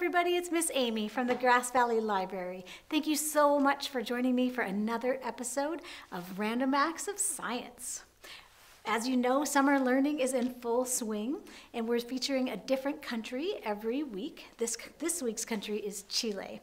everybody, it's Miss Amy from the Grass Valley Library. Thank you so much for joining me for another episode of Random Acts of Science. As you know, summer learning is in full swing, and we're featuring a different country every week. This week's country is Chile.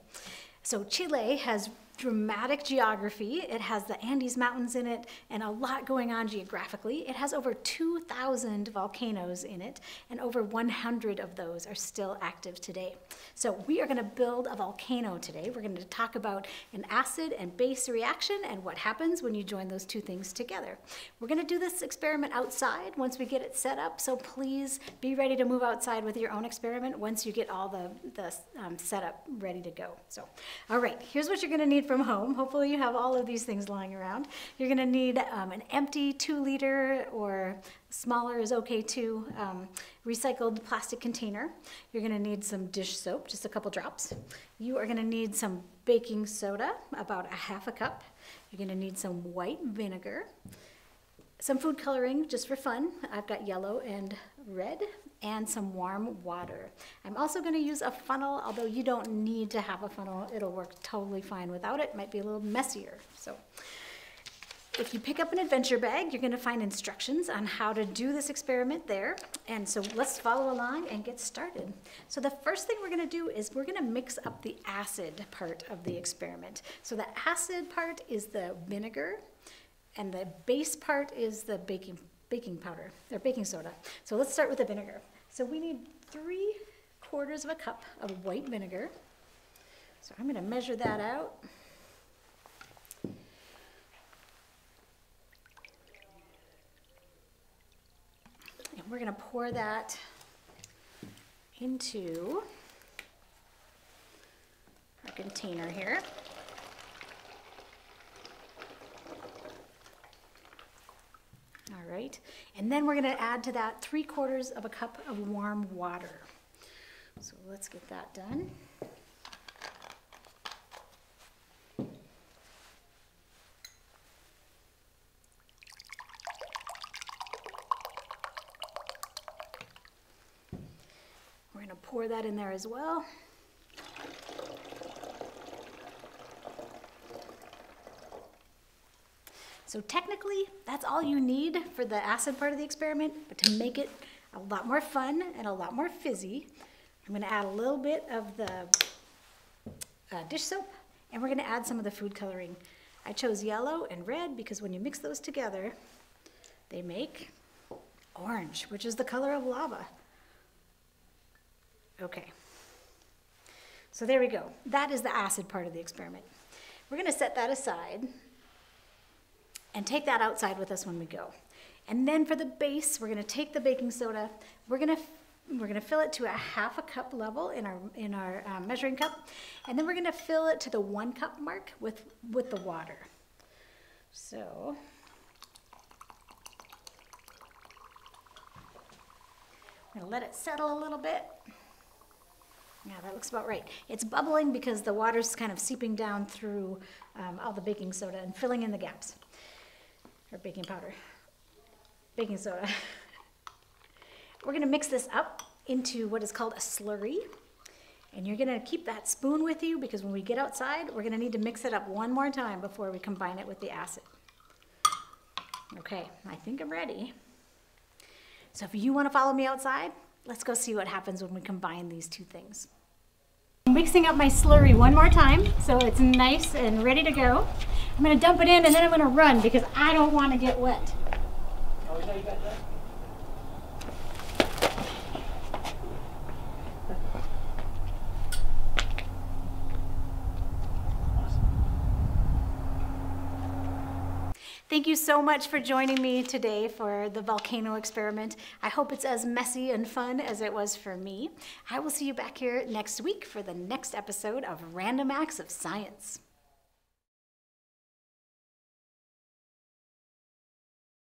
So Chile has dramatic geography. It has the Andes Mountains in it and a lot going on geographically. It has over 2,000 volcanoes in it, and over 100 of those are still active today. So we are going to build a volcano today. We're going to talk about an acid and base reaction and what happens when you join those two things together. We're going to do this experiment outside once we get it set up, so please be ready to move outside with your own experiment once you get all the setup ready to go. So, all right, here's what you're going to need from home. Hopefully you have all of these things lying around. You're going to need an empty 2-liter, or smaller is okay too, recycled plastic container. You're going to need some dish soap, just a couple drops. You are going to need some baking soda, about a half a cup. You're going to need some white vinegar, some food coloring just for fun. I've got yellow and red, and some warm water. I'm also going to use a funnel, although you don't need to have a funnel. It'll work totally fine without it. It might be a little messier. So if you pick up an adventure bag, you're going to find instructions on how to do this experiment there. And so let's follow along and get started. So the first thing we're going to do is we're going to mix up the acid part of the experiment. So the acid part is the vinegar, and the base part is the baking powder, or baking soda. So let's start with the vinegar. So we need 3/4 of a cup of white vinegar. So I'm going to measure that out. And we're going to pour that into our container here. All right, and then we're going to add to that 3/4 of a cup of warm water. So let's get that done. We're going to pour that in there as well. So technically, that's all you need for the acid part of the experiment, but to make it a lot more fun and a lot more fizzy, I'm going to add a little bit of the dish soap, and we're going to add some of the food coloring. I chose yellow and red because when you mix those together, they make orange, which is the color of lava. Okay, so there we go. That is the acid part of the experiment. We're going to set that aside and take that outside with us when we go. And then for the base, we're going to take the baking soda. We're going to fill it to a half a cup level in our measuring cup, and then we're going to fill it to the 1 cup mark with the water. So I'm going to let it settle a little bit. Yeah, that looks about right. It's bubbling because the water's kind of seeping down through all the baking soda and filling in the gaps. Or baking powder, baking soda. We're going to mix this up into what is called a slurry. And you're going to keep that spoon with you because when we get outside, we're going to need to mix it up one more time before we combine it with the acid. Okay, I think I'm ready. So if you want to follow me outside, let's go see what happens when we combine these two things. I'm mixing up my slurry one more time so it's nice and ready to go. I'm going to dump it in and then I'm going to run because I don't want to get wet. Oh, you know you got that? Thank you so much for joining me today for the volcano experiment. I hope it's as messy and fun as it was for me. I will see you back here next week for the next episode of Random Acts of Science.